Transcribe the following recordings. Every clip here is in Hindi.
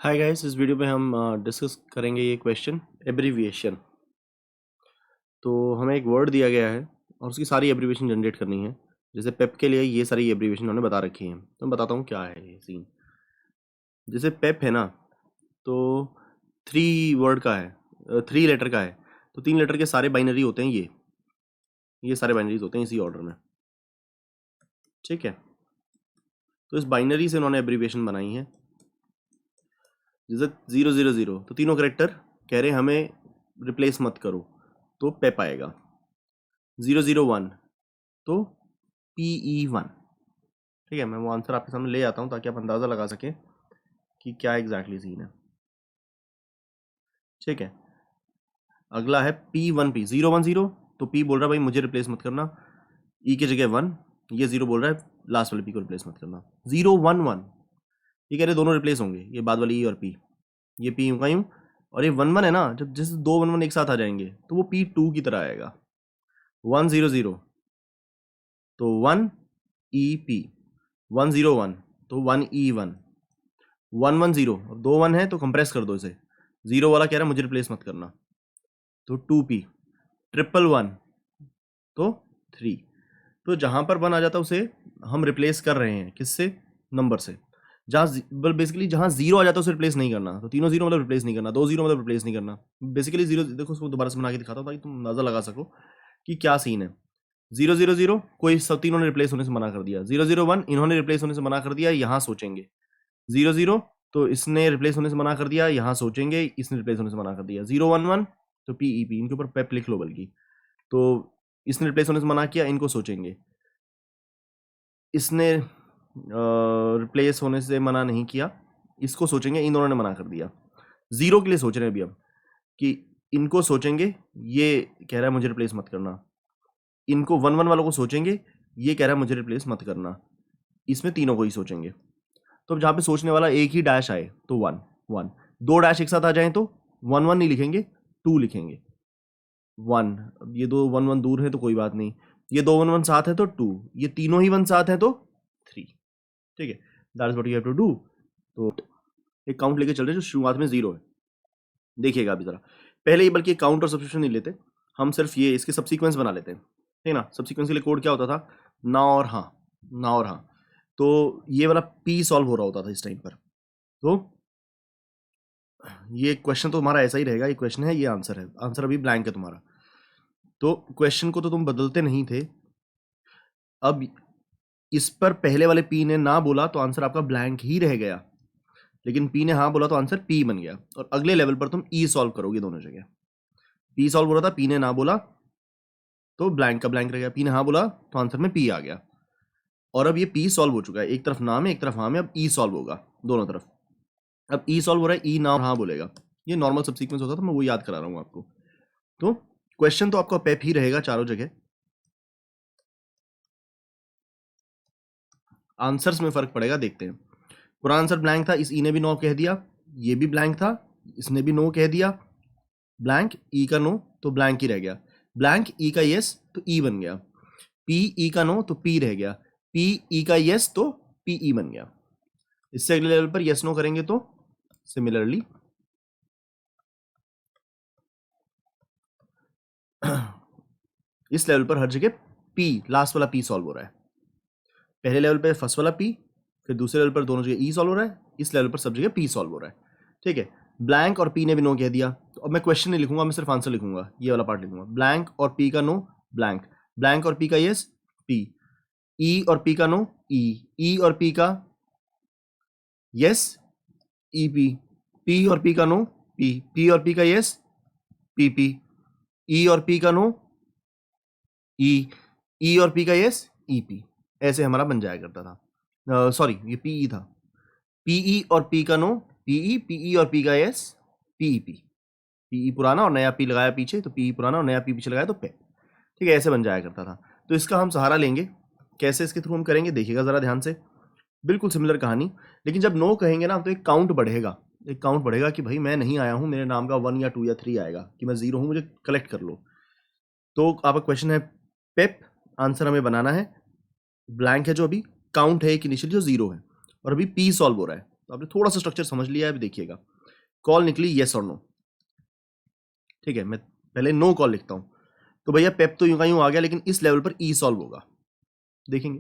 हाय गाइस, इस वीडियो में हम डिस्कस करेंगे ये क्वेश्चन एब्रीविएशन। तो हमें एक वर्ड दिया गया है और उसकी सारी एब्रीविएशन जनरेट करनी है। जैसे पेप के लिए ये सारी एब्रीविएशन उन्होंने बता रखी है, तो मैं बताता हूँ क्या है ये सीन। जैसे पेप है ना, तो 3 वर्ड का है, 3 लेटर का है, तो 3 लेटर के सारे बाइनरी होते हैं। ये सारे बाइनरीज होते हैं इसी ऑर्डर में, ठीक है। तो इस बाइनरी से उन्होंने एब्रीविएशन बनाई है। जैसे 000, तो तीनों करेक्टर कह रहे हमें रिप्लेस मत करो, तो पेप आएगा। 001 तो PE1, ठीक है। मैं वो आंसर आपके सामने ले आता हूँ ताकि आप अंदाज़ा लगा सकें कि क्या एग्जैक्टली सीन है, ठीक है। अगला है P1P 010, तो P बोल रहा है भाई मुझे रिप्लेस मत करना, E की जगह 1, ये 0 बोल रहा है लास्ट वाले P को रिप्लेस मत करना। 011, ये कह रहे दोनों रिप्लेस होंगे, ये बाद वाली E और P, ये P यूं का यूं, और ये 11 है ना, जब जैसे 2 11 एक साथ आ जाएंगे तो वो P2 की तरह आएगा। 100 तो 1EP, 101 तो 1E1, 110, अब 2 1 है तो कंप्रेस कर दो इसे। 0 वाला कह रहा है मुझे रिप्लेस मत करना, तो 2P, 111 तो 3। तो जहां पर 1 आ जाता है उसे हम रिप्लेस कर रहे हैं किससे, नंबर से। जहाँ बेसिकली जहाँ 0 आ जाता है उसे रिप्लेस नहीं करना, तो तीनों 0 मतलब रिप्लेस नहीं करना, 2 0 मतलब रिप्लेस नहीं करना। बेसिकली 0, देखो उसको दोबारा से बना के दिखाता हूँ ताकि तुम अंदाजा लगा सको कि क्या सीन है। 000 कोई सब तीनों ने रिप्लेस होने से मना कर दिया। 001 इन्होंने रिप्लेस होने से मना कर दिया, यहाँ सोचेंगे। 00 तो इसने रिप्लेस होने से मना कर दिया, यहाँ सोचेंगे, इसने रिप्लेस होने से मना कर दिया। 011 तो PEP, इनके ऊपर पेप लिख लो बल्कि, तो इसने रिप्लेस होने से मना किया, इनको सोचेंगे। इसने रिप्लेस होने से मना नहीं किया, इसको सोचेंगे, इन दोनों ने मना कर दिया। 0 के लिए सोच रहे हैं अभी अब कि इनको सोचेंगे, ये कह रहा है मुझे रिप्लेस मत करना। इनको 11 वालों को सोचेंगे, ये कह रहा है मुझे रिप्लेस मत करना। इसमें तीनों को ही सोचेंगे। तो जहाँ पे सोचने वाला एक ही डैश आए तो 1 1, 2 डैश एक साथ आ जाएं तो 1 1 नहीं लिखेंगे, 2 लिखेंगे। 1, अब ये 2 1 1 दूर है तो कोई बात नहीं, ये 2 1 1 साथ है तो 2, ये तीनों ही 1 साथ है तो 3, ठीक है। That is what you have to do. तो एक काउंट लेके चल रहे जो शुरुआत में 0 है। देखिएगा अभी जरा, पहले ही बल्कि काउंट और सब्स्टिट्यूशन नहीं लेते, हम सिर्फ ये इसके सबसीक्वेंस बना लेते हैं, ठीक ना। सबसीक्वेंस के लिए कोड क्या होता था, ना और हाँ, ना और हाँ। तो ये वाला P सॉल्व हो रहा होता था इस टाइम पर। तो ये क्वेश्चन तो तुम्हारा ऐसा ही रहेगा, ये क्वेश्चन है, ये आंसर है, आंसर अभी ब्लैंक है तुम्हारा। तो क्वेश्चन को तो तुम बदलते नहीं थे, अब इस पर पहले वाले P ने ना बोला तो आंसर आपका ब्लैंक ही रह गया, लेकिन P ने हाँ बोला तो आंसर P बन गया। और अगले लेवल पर तुम E सॉल्व करोगे दोनों जगह। P सॉल्व हो रहा था, P ने ना बोला तो ब्लैंक का ब्लैंक रह गया, P ने हाँ बोला तो आंसर में P आ गया। और अब ये P सॉल्व हो चुका है, एक तरफ ना में एक तरफ हाँ में, अब E सॉल्व होगा दोनों तरफ। अब E सॉल्व हो रहा है, E ना और हाँ बोलेगा। ये नॉर्मल सबसीक्वेंस होता था, मैं वो याद करा रहा हूँ आपको। तो क्वेश्चन तो आपका पेप ही रहेगा चारों जगह, आंसर्स में फर्क पड़ेगा, देखते हैं। पूरा आंसर ब्लैंक था, इस ई ने भी नो कह दिया, ये भी ब्लैंक था, इसने भी नो कह दिया, ब्लैंक ई का नो तो ब्लैंक ही रह गया, ब्लैंक ई का यस तो ई बन गया, पी ई का नो तो पी रह गया, पी ई का यस तो पी ई बन गया। इससे अगले लेवल पर यस नो करेंगे तो सिमिलरली इस लेवल पर हर जगह पी, लास्ट वाला पी सॉल्व हो रहा है। पहले लेवल पे फर्स्ट वाला पी, फिर दूसरे लेवल पर दोनों जगह ई सॉल्व हो रहा है, इस लेवल पर सब जगह पी सॉल्व हो रहा है, ठीक है। ब्लैंक और पी ने भी नो कह दिया, तो अब मैं क्वेश्चन नहीं लिखूंगा, मैं सिर्फ आंसर लिखूंगा, ये वाला पार्ट लिखूंगा। ब्लैंक और पी का नो ब्लैंक, ब्लैंक और पी का यस पी, ई और पी का नो ई, ई और पी का यस ई पी और पी का नो पी और पी का यस पी, ई और पी का नो ई और पी का यस ई, ऐसे हमारा बन जाया करता था। सॉरी ये पीई था, पीई और पी का नो पीई और पी का यस पीई पुराना और नया पी लगाया पीछे, तो पीई पुराना और नया पी पीछे लगाया तो पे, ठीक है, ऐसे बन जाया करता था। तो इसका हम सहारा लेंगे, कैसे इसके थ्रू हम करेंगे देखिएगा जरा ध्यान से, बिल्कुल सिमिलर कहानी। लेकिन जब नो कहेंगे ना तो एक काउंट बढ़ेगा, एक काउंट बढ़ेगा कि भाई मैं नहीं आया हूं, मेरे नाम का 1 या 2 या 3 आएगा कि मैं 0 हूं, मुझे कलेक्ट कर लो। तो आपका क्वेश्चन है पेप, आंसर हमें बनाना है, ब्लैंक है जो अभी, काउंट है एक इनिशियली जो 0 है, और अभी पी सॉल्व हो रहा है, तो आपने थोड़ा सा स्ट्रक्चर समझ लिया है, अभी देखिएगा। कॉल निकली येस और नो, ठीक है। मैं पहले नो कॉल लिखता हूं, तो भैया पेप तो यूं का यूं आ गया, लेकिन इस लेवल पर ई सॉल्व होगा। देखेंगे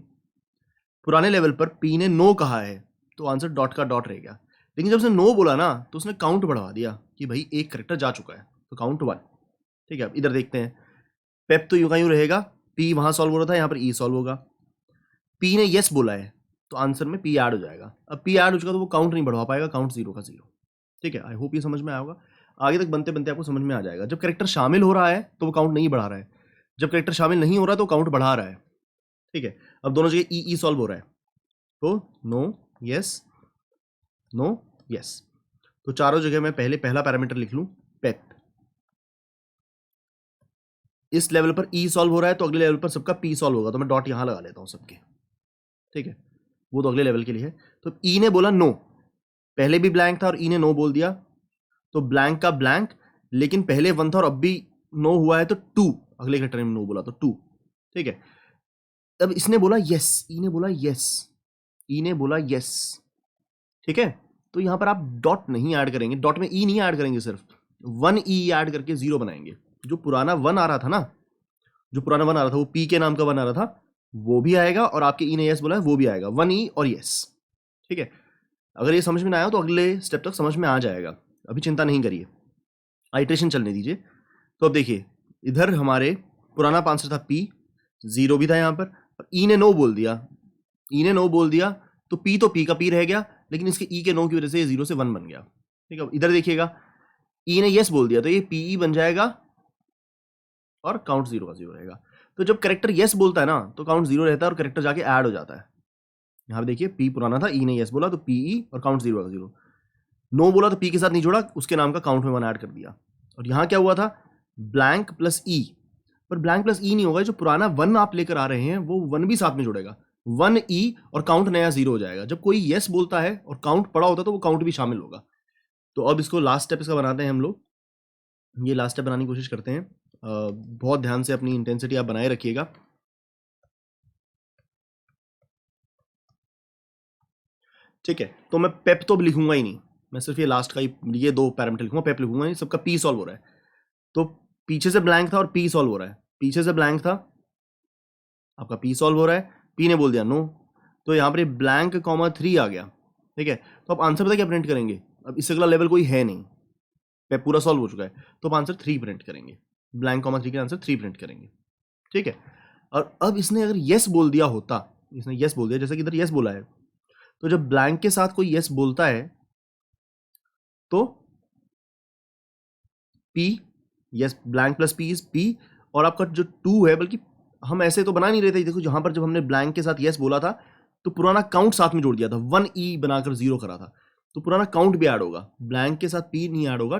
पुराने लेवल पर पी ने नो कहा है तो आंसर डॉट का डॉट रह गया, लेकिन जब उसने नो बोला ना तो उसने काउंट बढ़वा दिया कि भाई एक करेक्टर जा चुका है, तो काउंट 1, ठीक है। अब इधर देखते हैं, पेप तो यूं का यूं रहेगा, पी वहां सॉल्व हो रहा था, यहाँ पर ई सॉल्व होगा। पी ने यस बोला है तो आंसर में पी ऐड हो जाएगा। अब पी ऐड हो चुका तो वो काउंट नहीं बढ़वा पाएगा, काउंट 0 का 0, ठीक है। आई होप ये समझ में आया होगा। आगे तक बनते बनते आपको समझ में आ जाएगा। जब करेक्टर शामिल हो रहा है तो वो काउंट नहीं बढ़ा रहा है, जब करेक्टर शामिल नहीं हो रहा तो काउंट बढ़ा रहा है, ठीक है। अब दोनों जगह ई सॉल्व हो रहा है, तो नो यस नो यस, तो चारों जगह मैं पहले पहला पैरामीटर लिख लूं पेप। इस लेवल पर ई सॉल्व हो रहा है तो अगले लेवल पर सबका पी सॉल्व होगा, तो मैं डॉट यहां लगा लेता हूं सबके, ठीक है। वो तो अगले लेवल के लिए है। तो ई ने बोला नो, पहले भी ब्लैंक था और ई ने नो बोल दिया, तो ब्लैंक का ब्लैंक, लेकिन पहले 1 था और अब भी नो हुआ है तो 2, अगले करेक्टर ने नो बोला तो 2, ठीक है। अब इसने बोला यस, ई ने बोला यस, ई ने बोला यस, ठीक है। तो यहां पर आप डॉट नहीं ऐड करेंगे, डॉट में ई नहीं ऐड करेंगे, सिर्फ 1 ई ऐड करके 0 बनाएंगे। जो पुराना 1 आ रहा था ना, जो पुराना 1 आ रहा था वो पी के नाम का 1 आ रहा था, वो भी आएगा, और आपके ई ने यस बोला है वो भी आएगा, 1 ई और यस, ठीक है। अगर ये समझ में ना आया तो अगले स्टेप तक समझ में आ जाएगा, अभी चिंता नहीं करिए, आइट्रेशन चलने दीजिए। तो अब देखिए, इधर हमारे पुराना आंसर था पी, 0 भी था यहाँ पर, और ई ने नो बोल दिया, ई ने नो बोल दिया तो पी का पी रह गया, लेकिन इसके ई के नो की वजह से ये 0 से 1 बन गया, ठीक है। इधर देखिएगा, ई ने यस बोल दिया तो ये पीई बन जाएगा और काउंट 0 का 0 रहेगा। तो जब करेक्टर यस बोलता है ना तो काउंट 0 रहता है और करेक्टर जाके ऐड हो जाता है। यहाँ पे देखिए, पी पुराना था, ई ने यस बोला तो पीई और काउंट 0 का 0, नो बोला तो पी के साथ नहीं जोड़ा, उसके नाम का काउंट में 1 ऐड कर दिया। और यहाँ क्या हुआ था, ब्लैंक प्लस ई, पर ब्लैंक प्लस ई नहीं होगा, जो पुराना 1 आप लेकर आ रहे हैं वो 1 भी साथ में जुड़ेगा, 1 ई और काउंट नया 0 हो जाएगा। जब कोई यस बोलता है और काउंट पड़ा होता है तो वो काउंट भी शामिल होगा। तो अब इसको लास्ट स्टेप इसका बनाते हैं हम लोग, ये लास्ट स्टेप बनाने की कोशिश करते हैं। बहुत ध्यान से अपनी इंटेंसिटी आप बनाए रखिएगा। ठीक है, तो मैं पेप तो लिखूंगा ही नहीं, मैं सिर्फ ये लास्ट का ही, ये 2 पैरामीटर लिखूंगा, पेप लिखूंगा नहीं, सबका पी सॉल्व हो रहा है। तो पीछे से ब्लैंक था और पी सॉल्व हो रहा है, पीछे से ब्लैंक था, आपका पी सॉल्व हो रहा है, पी ने बोल दिया नो, तो यहाँ पर ब्लैंक कॉमा 3 आ गया, ठीक है। तो आप आंसर पता क्या प्रिंट करेंगे, अब इससे अगला लेवल कोई है नहीं, पेप पूरा सॉल्व हो चुका है, तो आप आंसर 3 प्रिंट करेंगे, ब्लैंक कॉमा 3 के आंसर 3 प्रिंट करेंगे, ठीक है। और अब इसने अगर यस बोल दिया होता, इसने यस बोल दिया, जैसे कि इधर यस बोला है, तो जब ब्लैंक के साथ कोई यस बोलता है तो P, yes blank plus P is P, और आपका जो 2 है, बल्कि हम ऐसे तो बना नहीं रहे थे, देखो जहां पर जब हमने ब्लैंक के साथ यस बोला था तो पुराना काउंट साथ में जोड़ दिया था, 1 ई बनाकर 0 करा था, तो पुराना काउंट भी ऐड होगा, ब्लैंक के साथ पी नहीं ऐड होगा,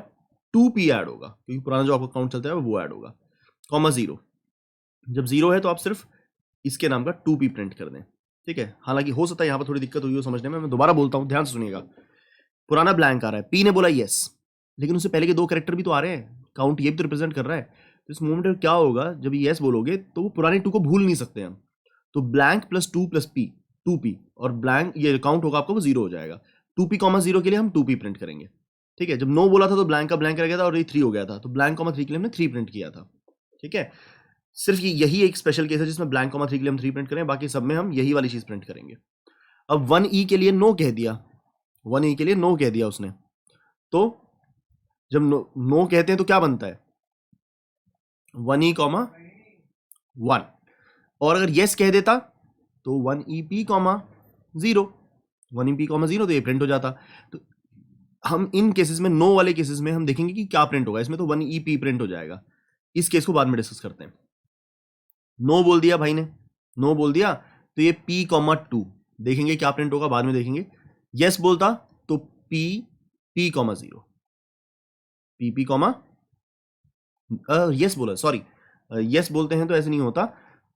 2 पी ऐड होगा, क्योंकि पुराना जो आपका काउंट चलता है वो ऐड होगा, कॉमा 0। जब 0 है तो आप सिर्फ इसके नाम का 2 पी प्रिंट कर दें, ठीक है। हालांकि हो सकता है यहाँ पर थोड़ी दिक्कत हुई हो समझने में, मैं दोबारा बोलता हूँ, ध्यान से सुनिएगा। पुराना ब्लैंक आ रहा है, पी ने बोला यस, लेकिन उससे पहले के 2 कैरेक्टर भी तो आ रहे हैं, काउंट ये भी तो रिप्रेजेंट कर रहा है। तो इस मोमेंट में क्या होगा, जब यस बोलोगे तो वो पुराने 2 को भूल नहीं सकते हम, तो blank plus 2 plus P 2 P, और ब्लैंक ये काउंट होगा आपका वो 0 हो जाएगा, 2 पी कॉमा 0 के लिए हम 2 पी प्रिंट करेंगे, ठीक है। जब नो बोला था तो ब्लैंक का ब्लैंक रह गया था और ये 3 हो गया था, तो ब्लैंक कॉमा 3 के लिए हमने 3 प्रिंट किया था, ठीक है। सिर्फ यही एक स्पेशल केस है जिसमें ब्लैंक कॉमा 3 के लिए हम 3 प्रिंट करें, बाकी सब में हम यही वाली चीज प्रिंट करेंगे। अब 1 ई के लिए नो कह दिया, 1 ई के लिए नो कह दिया उसने, तो जब नो कहते हैं तो क्या बनता है, 1 ई कॉमा 1, और अगर यस कह देता तो 1 E P comma 0, 1 E P comma 0, तो ये प्रिंट हो जाता। तो हम इन केसेस में, नो वाले केसेस में हम देखेंगे कि क्या प्रिंट होगा, इसमें तो 1 ई पी प्रिंट हो जाएगा। इस केस को बाद में डिस्कस करते हैं। नो बोल दिया भाई ने, नो बोल दिया तो ये पी कॉमा 2, देखेंगे क्या प्रिंट होगा, बाद में देखेंगे। यस बोलता तो P P comma 0, P P comma, yes बोला, सॉरी, यस बोलते हैं तो ऐसे नहीं होता,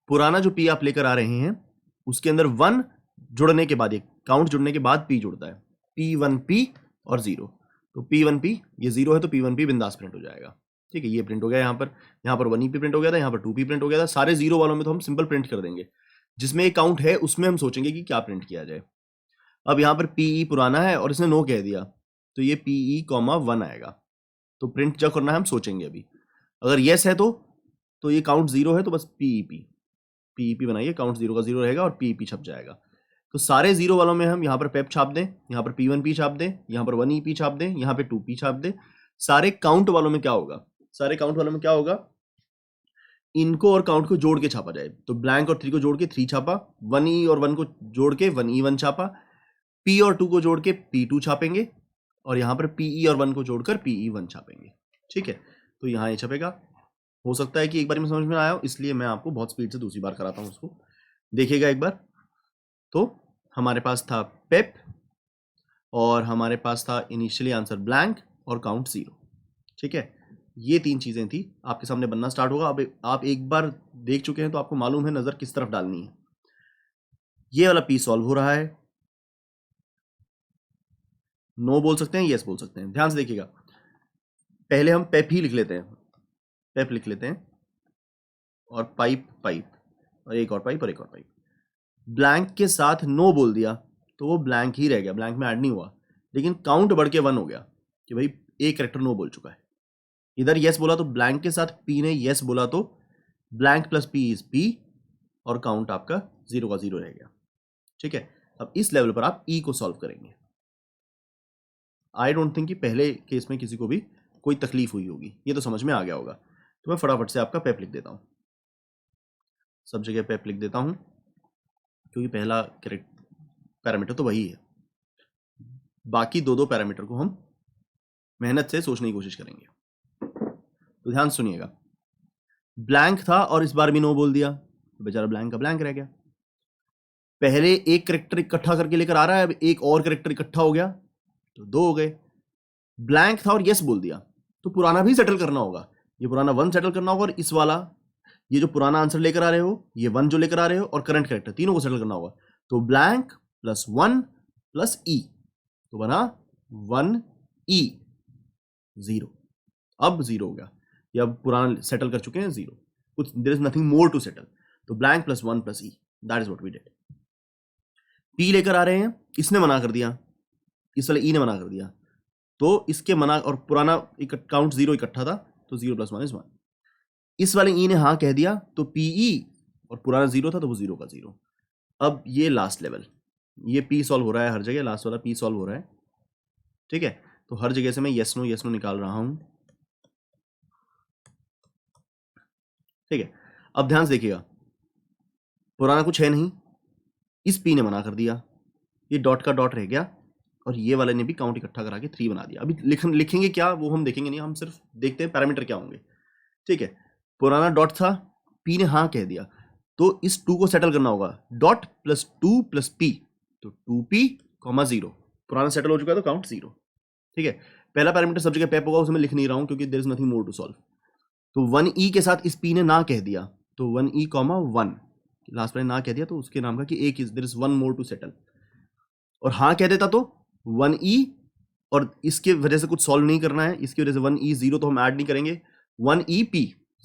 पुराना जो पी आप लेकर आ रहे हैं उसके अंदर 1 जुड़ने के बाद, एक काउंट जुड़ने के बाद पी जुड़ता है, P1 पी और 0, तो P1 पी, ये 0 है तो P1 पी बिंदास प्रिंट हो जाएगा, ठीक है। ये प्रिंट हो गया, यहाँ पर 1 ई पी प्रिंट हो गया था, यहाँ पर 2 पी प्रिंट हो गया था। सारे 0 वालों में तो हम सिंपल प्रिंट कर देंगे, जिसमें एक काउंट है उसमें हम सोचेंगे कि क्या प्रिंट किया जाए। अब यहाँ पर पीई पुराना है और इसने नो कह दिया, तो ये पीई कॉमा 1 आएगा। तो प्रिंट जब करना है हम सोचेंगे अभी। अगर येस है तो ये काउंट 0 है तो बस पीईपी बनाइए, काउंट 0 का 0 रहेगा और पीईपी छप जाएगा। तो सारे 0 वालों में हम यहाँ पर पेप छाप दें, यहाँ पर P1P छाप दें, यहाँ पर 1EP छाप दें, यहाँ पे 2P छाप दें। सारे काउंट वालों में क्या होगा, सारे काउंट वालों में क्या होगा, इनको और काउंट को जोड़ के छापा जाए। तो ब्लैंक और 3 को जोड़ के 3 छापा, 1E और 1 को जोड़ के 1E1 छापा, P और 2 को जोड़ के P2 छापेंगे, और यहाँ पर PE और 1 को जोड़कर PE1 छापेंगे। ठीक है, तो यहाँ ये छपेगा। हो सकता है कि एक बार में समझ में आया हो, इसलिए मैं आपको बहुत स्पीड से दूसरी बार कराता हूँ उसको, देखिएगा एक बार। तो हमारे पास था पेप और हमारे पास था इनिशियली आंसर ब्लैंक और काउंट 0। ठीक है, ये 3 चीजें थी, आपके सामने बनना स्टार्ट होगा। अब आप एक बार देख चुके हैं तो आपको मालूम है नजर किस तरफ डालनी है। ये वाला पी सॉल्व हो रहा है, नो बोल सकते हैं, यस बोल सकते हैं। ध्यान से देखिएगा, पहले हम पेप ही लिख लेते हैं, पेप लिख लेते हैं, और पाइप पाइप और एक और पाइप और एक और पाइप। ब्लैंक के साथ नो बोल दिया तो वो ब्लैंक ही रह गया, ब्लैंक में ऐड नहीं हुआ, लेकिन काउंट बढ़ के 1 हो गया कि भाई एक कैरेक्टर नो बोल चुका है। इधर यस बोला तो ब्लैंक के साथ पी ने यस बोला तो blank plus P is P, और काउंट आपका 0 का 0 रह गया। ठीक है, अब इस लेवल पर आप ई को सॉल्व करेंगे। आई डोंट थिंक कि पहले केस में किसी को भी कोई तकलीफ हुई होगी, ये तो समझ में आ गया होगा। तो मैं फटाफट से आपका पेप लिख देता हूं, सब जगह पेप लिख देता हूं, क्योंकि पहला पैरामीटर तो वही है। बाकी दो पैरामीटर को हम मेहनत से सोचने की कोशिश करेंगे। तो ध्यान सुनिएगा, ब्लैंक था और इस बार भी नो बोल दिया तो बेचारा ब्लैंक का ब्लैंक रह गया। पहले एक करेक्टर इकट्ठा करके लेकर आ रहा है, अब एक और करेक्टर इकट्ठा हो गया तो 2 हो गए। ब्लैंक था और यस बोल दिया तो पुराना भी सेटल करना होगा, ये पुराना 1 सेटल करना होगा, और इस वाला ये जो पुराना आंसर लेकर आ रहे हो, ये 1 जो लेकर आ रहे हो, और करंट करेक्टर, तीनों को सेटल करना होगा। तो ब्लैंक प्लस 1 प्लस ई, तो बना 1E 0। अब 0 हो गया, ये अब पुराना सेटल कर चुके हैं 0, कुछ there is nothing more to settle. तो blank plus 1 plus E, that is what we did. P लेकर आ रहे हैं, इसने मना कर दिया, इस वाले ई ने मना कर दिया, तो इसके मना और पुराना काउंट 0 इकट्ठा था तो 0 प्लस 1 इज 1। इस वाले ई ने हाँ कह दिया तो पीई, और पुराना 0 था तो वो 0 का 0। अब ये लास्ट लेवल, ये पी सॉल्व हो रहा है हर जगह, लास्ट वाला पी सॉल्व हो रहा है। ठीक है, तो हर जगह से मैं यस नो निकाल रहा हूं। ठीक है, अब ध्यान से देखिएगा, पुराना कुछ है नहीं, इस पी ने मना कर दिया, ये डॉट का डॉट रह गया, और ये वाले ने भी काउंट इकट्ठा करा के 3 बना दिया। अभी लिखेंगे क्या वो हम देखेंगे नहीं, हम सिर्फ देखते हैं पैरामीटर क्या होंगे। ठीक है, पुराना डॉट था, पी ने हाँ कह दिया, तो इस 2 को सेटल करना होगा, डॉट प्लस 2 प्लस पी, तो 2p, 0। पुराना सेटल हो चुका है तो काउंट 0। ठीक है, पहला पैरामीटर सब जगह पेप होगा, उसमें लिख नहीं रहा हूं क्योंकि there is nothing more to solve. तो 1e के साथ इस p ने ना कह दिया तो 1e, 1 लास्ट में ना कह दिया तो उसके नाम का कि एक there is 1 more to settle, और हाँ कह देता तो 1e, और इसके वजह से कुछ सॉल्व नहीं करना है, इसकी वजह से 1e 0 तो हम ऐड नहीं करेंगे, 1ep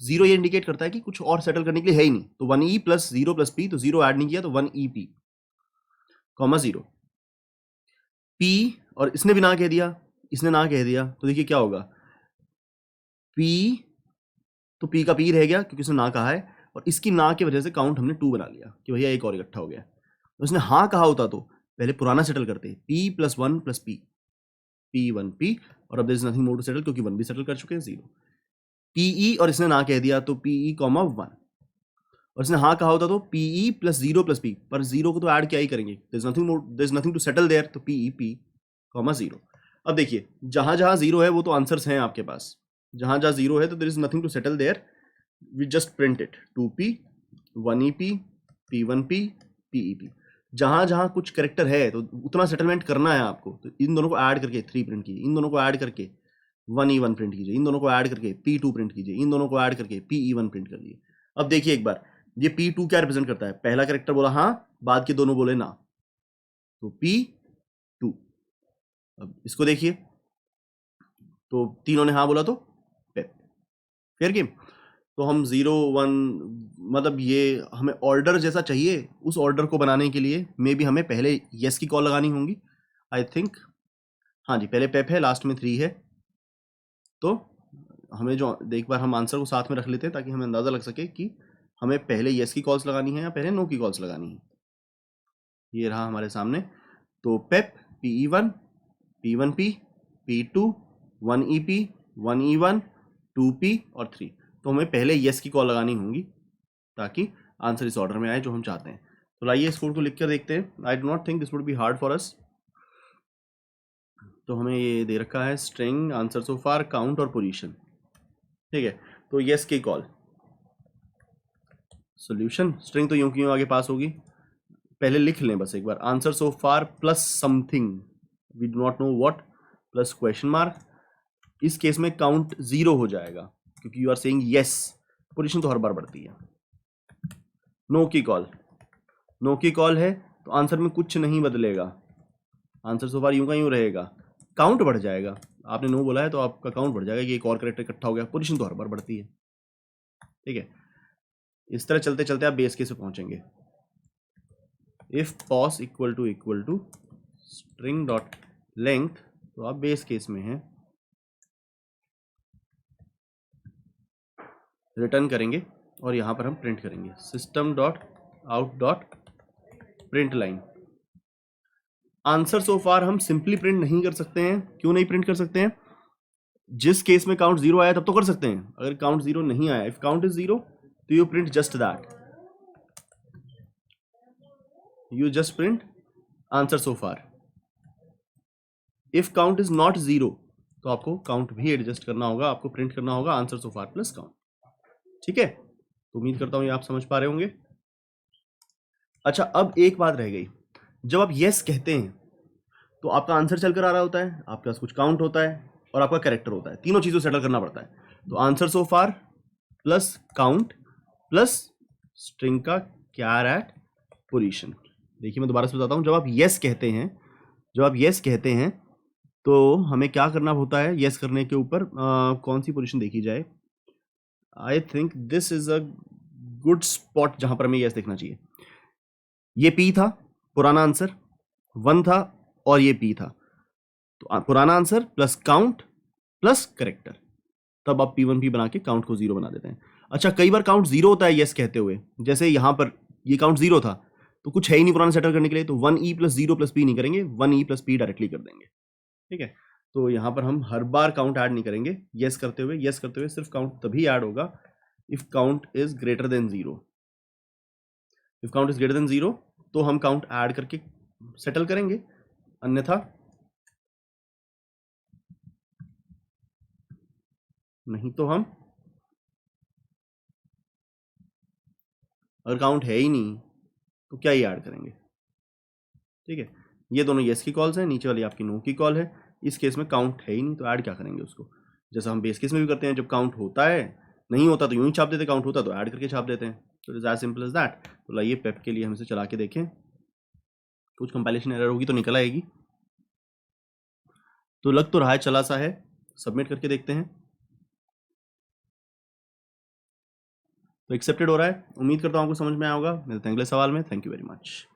0 ये इंडिकेट करता है कि कुछ और सेटल करने के लिए है ही नहीं, तो 1e प्लस 0 प्लस p, तो 0 ऐड नहीं किया तो 1ep, 0 p, और इसने भी ना कह दिया, इसने ना कह दिया तो देखिए क्या होगा, p, तो p का p रह गया क्योंकि उसने ना कहा है, और इसकी ना की वजह से काउंट हमने 2 बना लिया कि भैया एक और इकट्ठा हो गया। उसने हाँ कहा होता तो पहले पुराना सेटल करते, p plus 1 plus p, p1p, और अब there is nothing more to settle क्योंकि 1 भी सेटल कर चुके हैं 0। pe, और इसने ना कह दिया तो pe, 1, और इसने हाँ कहा होता तो pe प्लस 0 प्लस p, पर 0 को तो ऐड क्या ही करेंगे, there is nothing to settle there, तो pep, 0। अब देखिए जहां जहां 0 है वो तो आंसर्स हैं आपके पास, जहां जहां 0 है तो there is nothing to settle there, we just print it, 2p, 1ep, p1p, pep। जहां जहां कुछ करेक्टर है तो उतना सेटलमेंट करना है आपको, तो इन दोनों को ऐड करके 3 प्रिंट कीजिए, इन दोनों को ऐड करके 1e1 प्रिंट कीजिए, इन दोनों को ऐड करके p2 प्रिंट कीजिए, इन दोनों को ऐड करके pe1 प्रिंट कर लीजिए। अब देखिए एक बार, ये p2 क्या रिप्रेजेंट करता है, पहला करेक्टर बोला हाँ, बाद के दोनों बोले ना, तो p2। अब इसको देखिए, तो तीनों ने हाँ बोला तो पेप, फेयर गेम। तो हम 0 1 मतलब ये हमें ऑर्डर जैसा चाहिए, उस ऑर्डर को बनाने के लिए मे बी हमें पहले येस की कॉल लगानी होंगी आई थिंक। हाँ जी, पहले पेप है, लास्ट में 3 है। तो हमें जो एक बार हम आंसर को साथ में रख लेते हैं ताकि हमें अंदाज़ा लग सके कि हमें पहले येस की कॉल्स लगानी है या पहले नो की कॉल्स लगानी है। ये रहा हमारे सामने। तो पेप PE1 P1P P2 1EP 1E1 2P और 3। तो हमें पहले येस की कॉल लगानी होंगी ताकि आंसर इस ऑर्डर में आए जो हम चाहते हैं। तो लाइए इस कोड को लिख कर देखते हैं। I do not think this would be hard for us. तो हमें ये दे रखा है स्ट्रिंग आंसर सो फार काउंट और पोजीशन, ठीक है। तो येस की कॉल सोल्यूशन स्ट्रिंग तो यूं क्यों आगे पास होगी, पहले लिख लें बस एक बार, answer so far plus something we do not know what plus question mark. इस केस में काउंट 0 हो जाएगा क्योंकि you are saying yes, position तो हर बार बढ़ती है। नो की कॉल, नो की कॉल है तो आंसर में कुछ नहीं बदलेगा, आंसर सो फार यूं का यूं रहेगा, काउंट बढ़ जाएगा। आपने नो बोला है तो आपका काउंट बढ़ जाएगा कि एक और करेक्टर इकट्ठा हो गया, पोजीशन तो हर बार बढ़ती है, ठीक है। इस तरह चलते चलते आप बेस केस पे पहुंचेंगे। If pos equal to string dot length, तो आप बेस केस में हैं, रिटर्न करेंगे और यहां पर हम प्रिंट करेंगे system dot out dot print line. Answer so far हम सिंपली प्रिंट नहीं कर सकते हैं। क्यों नहीं प्रिंट कर सकते हैं? जिस केस में काउंट 0 आया तब तो कर सकते हैं, अगर काउंट 0 नहीं आया, इफ काउंट इज 0 तो you print just that, you just print answer so far. If count is not 0 तो आपको काउंट भी एडजस्ट करना होगा, आपको प्रिंट करना होगा answer so far plus count, ठीक है। तो उम्मीद करता हूं ये आप समझ पा रहे होंगे। अच्छा, अब एक बात रह गई, जब आप यस कहते हैं तो आपका आंसर चलकर आ रहा होता है, आपके पास कुछ काउंट होता है और आपका कैरेक्टर होता है, तीनों चीजों सेटल करना पड़ता है। तो answer so far plus count plus string का कैर एट पोजीशन। देखिए मैं दोबारा से बताता हूं, जब आप यस कहते हैं, जब आप यस कहते हैं तो हमें क्या करना होता है, यस करने के ऊपर कौन सी पोजीशन देखी जाए। I think this is a good spot जहां पर हमें यस देखना चाहिए। ये पी था, पुराना आंसर 1 था और ये पी था, तो पुराना answer plus count plus character, तब आप P1P बना के काउंट को 0 बना देते हैं। अच्छा, कई बार काउंट 0 होता है यस कहते हुए, जैसे यहां पर ये काउंट 0 था तो कुछ है ही नहीं पुराना सेटल करने के लिए, तो 1E प्लस 0 प्लस P नहीं करेंगे, 1E प्लस P डायरेक्टली कर देंगे, ठीक है। तो यहां पर हम हर बार काउंट ऐड नहीं करेंगे यस करते हुए, यस करते हुए सिर्फ काउंट तभी ऐड होगा if count is greater than 0। If count is greater than 0 तो हम काउंट ऐड करके सेटल करेंगे, अन्यथा नहीं। तो हम, अगर काउंट है ही नहीं तो क्या ही ऐड करेंगे, ठीक है। ये दोनों येस की कॉल्स हैं, नीचे वाली आपकी नो की कॉल है। इस केस में काउंट है ही नहीं तो ऐड क्या करेंगे उसको, जैसा हम बेस केस में भी करते हैं, जब काउंट होता है, नहीं होता तो यूं ही छाप देते, काउंट होता तो ऐड करके छाप देते हैं। तो is as simple as that. तो लाइए पेप के लिए हम इसे चला के देखें, कुछ कंपाइलेशन एरर होगी तो निकल आएगी। तो लग तो रहा है चला सा है, सबमिट करके देखते हैं। तो एक्सेप्टेड हो रहा है, उम्मीद करता हूँ आपको समझ में आया होगा। मिलते हैं अगले सवाल में, थैंक यू वेरी मच।